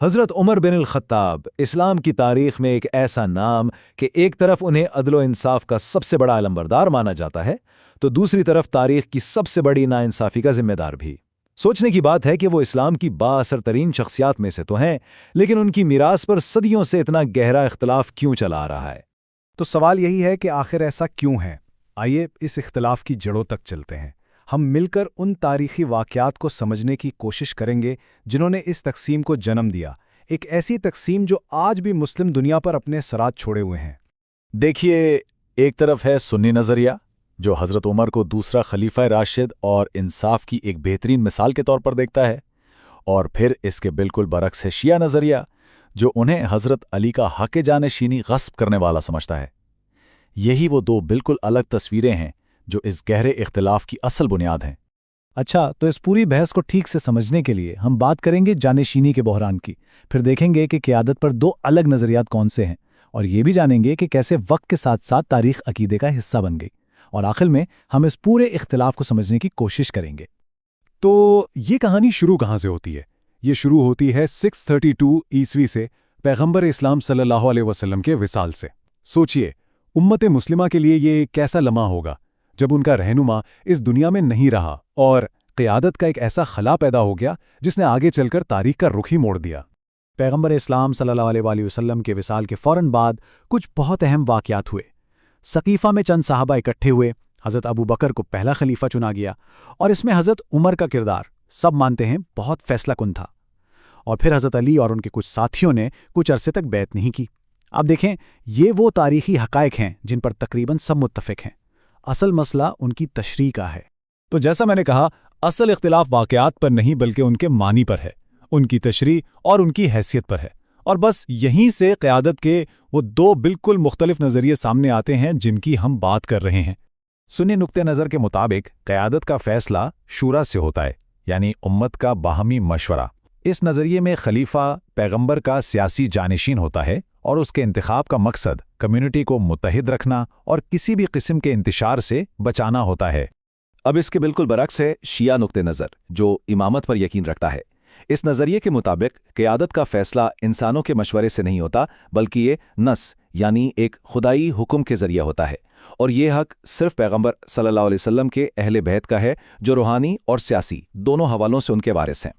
حضرت عمر بن الخطاب اسلام کی تاریخ میں ایک ایسا نام کہ ایک طرف انہیں عدل و انصاف کا سب سے بڑا علمبردار مانا جاتا ہے تو دوسری طرف تاریخ کی سب سے بڑی ناانصافی کا ذمہ دار بھی۔ سوچنے کی بات ہے کہ وہ اسلام کی با اثر ترین شخصیات میں سے تو ہیں، لیکن ان کی میراث پر صدیوں سے اتنا گہرا اختلاف کیوں چلا آ رہا ہے؟ تو سوال یہی ہے کہ آخر ایسا کیوں ہے؟ آئیے اس اختلاف کی جڑوں تک چلتے ہیں۔ ہم مل کر ان تاریخی واقعات کو سمجھنے کی کوشش کریں گے جنہوں نے اس تقسیم کو جنم دیا، ایک ایسی تقسیم جو آج بھی مسلم دنیا پر اپنے اثرات چھوڑے ہوئے ہیں۔ دیکھیے، ایک طرف ہے سنی نظریہ جو حضرت عمر کو دوسرا خلیفہ راشد اور انصاف کی ایک بہترین مثال کے طور پر دیکھتا ہے، اور پھر اس کے بالکل برعکس ہے شیعہ نظریہ جو انہیں حضرت علی کا حق جانشینی غصب کرنے والا سمجھتا ہے۔ یہی وہ دو بالکل الگ تصویریں ہیں جو اس گہرے اختلاف کی اصل بنیاد ہیں۔ اچھا، تو اس پوری بحث کو ٹھیک سے سمجھنے کے لیے ہم بات کریں گے جانشینی کے بحران کی، پھر دیکھیں گے کہ قیادت پر دو الگ نظریات کون سے ہیں، اور یہ بھی جانیں گے کہ کیسے وقت کے ساتھ ساتھ تاریخ عقیدے کا حصہ بن گئی، اور آخر میں ہم اس پورے اختلاف کو سمجھنے کی کوشش کریں گے۔ تو یہ کہانی شروع کہاں سے ہوتی ہے؟ یہ شروع ہوتی ہے 632 عیسوی سے، پیغمبر اسلام صلی اللہ علیہ وسلم کے وصال سے۔ سوچئے، امت مسلمہ کے لیے یہ کیسا لمحہ ہوگا جب ان کا رہنما اس دنیا میں نہیں رہا اور قیادت کا ایک ایسا خلا پیدا ہو گیا جس نے آگے چل کر تاریخ کا رخ ہی موڑ دیا۔ پیغمبر اسلام صلی اللہ علیہ وسلم کے وصال کے فوراً بعد کچھ بہت اہم واقعات ہوئے۔ سقیفہ میں چند صحابہ اکٹھے ہوئے، حضرت ابو بکر کو پہلا خلیفہ چنا گیا، اور اس میں حضرت عمر کا کردار سب مانتے ہیں بہت فیصلہ کن تھا۔ اور پھر حضرت علی اور ان کے کچھ ساتھیوں نے کچھ عرصے تک بیعت نہیں کی۔ اب دیکھیں، یہ وہ تاریخی حقائق ہیں جن پر تقریباً سب متفق ہیں۔ اصل مسئلہ ان کی تشریح کا ہے۔ تو جیسا میں نے کہا، اصل اختلاف واقعات پر نہیں بلکہ ان کے معنی پر ہے، ان کی تشریح اور ان کی حیثیت پر ہے، اور بس یہیں سے قیادت کے وہ دو بالکل مختلف نظریے سامنے آتے ہیں جن کی ہم بات کر رہے ہیں۔ سنی نقطہ نظر کے مطابق قیادت کا فیصلہ شورا سے ہوتا ہے، یعنی امت کا باہمی مشورہ۔ اس نظریے میں خلیفہ پیغمبر کا سیاسی جانشین ہوتا ہے اور اس کے انتخاب کا مقصد کمیونٹی کو متحد رکھنا اور کسی بھی قسم کے انتشار سے بچانا ہوتا ہے۔ اب اس کے بالکل برعکس ہے شیعہ نقطہ نظر جو امامت پر یقین رکھتا ہے۔ اس نظریے کے مطابق قیادت کا فیصلہ انسانوں کے مشورے سے نہیں ہوتا، بلکہ یہ نص یعنی ایک خدائی حکم کے ذریعے ہوتا ہے، اور یہ حق صرف پیغمبر صلی اللہ علیہ وسلم کے اہل بیت کا ہے جو روحانی اور سیاسی دونوں حوالوں سے ان کے وارث ہیں۔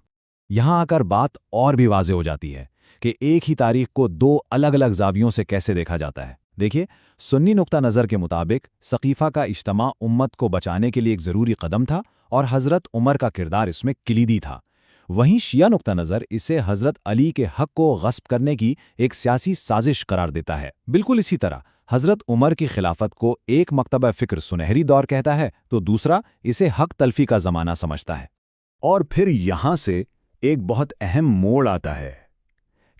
یہاں آ کر بات اور بھی واضح ہو جاتی ہے کہ ایک ہی تاریخ کو دو الگ الگ زاویوں سے کیسے دیکھا جاتا ہے۔ دیکھیے، سنی نقطہ نظر کے مطابق سقیفہ کا اجتماع امت کو بچانے کے لیے ایک ضروری قدم تھا اور حضرت عمر کا کردار اس میں کلیدی تھا۔ وہیں شیعہ نقطہ نظر اسے حضرت علی کے حق کو غصب کرنے کی ایک سیاسی سازش قرار دیتا ہے۔ بالکل اسی طرح حضرت عمر کی خلافت کو ایک مکتبہ فکر سنہری دور کہتا ہے تو دوسرا اسے حق تلفی کا زمانہ سمجھتا ہے۔ اور پھر یہاں سے ایک بہت اہم موڑ آتا ہے۔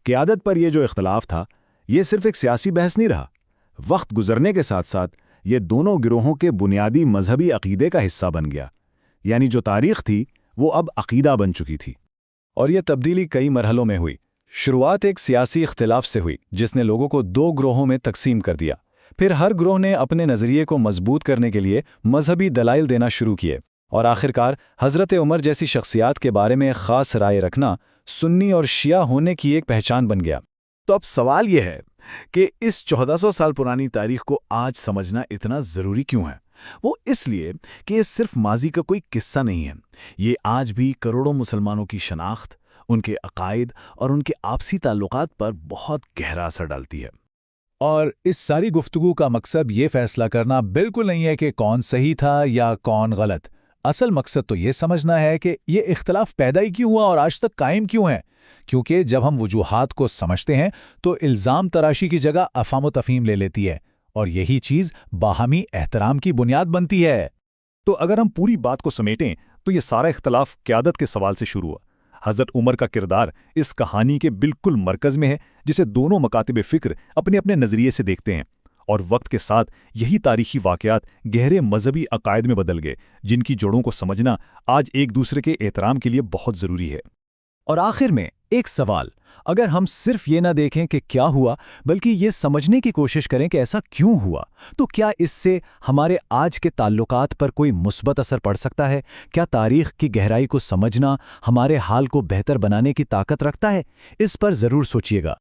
قیادت پر یہ جو اختلاف تھا، یہ صرف ایک سیاسی بحث نہیں رہا۔ وقت گزرنے کے ساتھ ساتھ یہ دونوں گروہوں کے بنیادی مذہبی عقیدے کا حصہ بن گیا، یعنی جو تاریخ تھی وہ اب عقیدہ بن چکی تھی۔ اور یہ تبدیلی کئی مرحلوں میں ہوئی۔ شروعات ایک سیاسی اختلاف سے ہوئی جس نے لوگوں کو دو گروہوں میں تقسیم کر دیا۔ پھر ہر گروہ نے اپنے نظریے کو مضبوط کرنے کے لیے مذہبی دلائل دینا شروع کیے، اور آخرکار حضرت عمر جیسی شخصیات کے بارے میں خاص رائے رکھنا سنی اور شیعہ ہونے کی ایک پہچان بن گیا۔ تو اب سوال یہ ہے کہ اس 1400 سال پرانی تاریخ کو آج سمجھنا اتنا ضروری کیوں ہے؟ وہ اس لیے کہ یہ صرف ماضی کا کوئی قصہ نہیں ہے، یہ آج بھی کروڑوں مسلمانوں کی شناخت، ان کے عقائد اور ان کے آپسی تعلقات پر بہت گہرا اثر ڈالتی ہے۔ اور اس ساری گفتگو کا مقصد یہ فیصلہ کرنا بالکل نہیں ہے کہ کون صحیح تھا یا کون غلط۔ اصل مقصد تو یہ سمجھنا ہے کہ یہ اختلاف پیدا ہی کیوں ہوا اور آج تک قائم کیوں ہے، کیونکہ جب ہم وجوہات کو سمجھتے ہیں تو الزام تراشی کی جگہ افہام و تفہیم لے لیتی ہے، اور یہی چیز باہمی احترام کی بنیاد بنتی ہے۔ تو اگر ہم پوری بات کو سمیٹیں تو یہ سارا اختلاف قیادت کے سوال سے شروع ہوا۔ حضرت عمر کا کردار اس کہانی کے بالکل مرکز میں ہے، جسے دونوں مکاتب فکر اپنے اپنے نظریے سے دیکھتے ہیں، اور وقت کے ساتھ یہی تاریخی واقعات گہرے مذہبی عقائد میں بدل گئے جن کی جڑوں کو سمجھنا آج ایک دوسرے کے احترام کے لیے بہت ضروری ہے۔ اور آخر میں ایک سوال، اگر ہم صرف یہ نہ دیکھیں کہ کیا ہوا بلکہ یہ سمجھنے کی کوشش کریں کہ ایسا کیوں ہوا، تو کیا اس سے ہمارے آج کے تعلقات پر کوئی مثبت اثر پڑ سکتا ہے؟ کیا تاریخ کی گہرائی کو سمجھنا ہمارے حال کو بہتر بنانے کی طاقت رکھتا ہے؟ اس پر ضرور سوچیے گا۔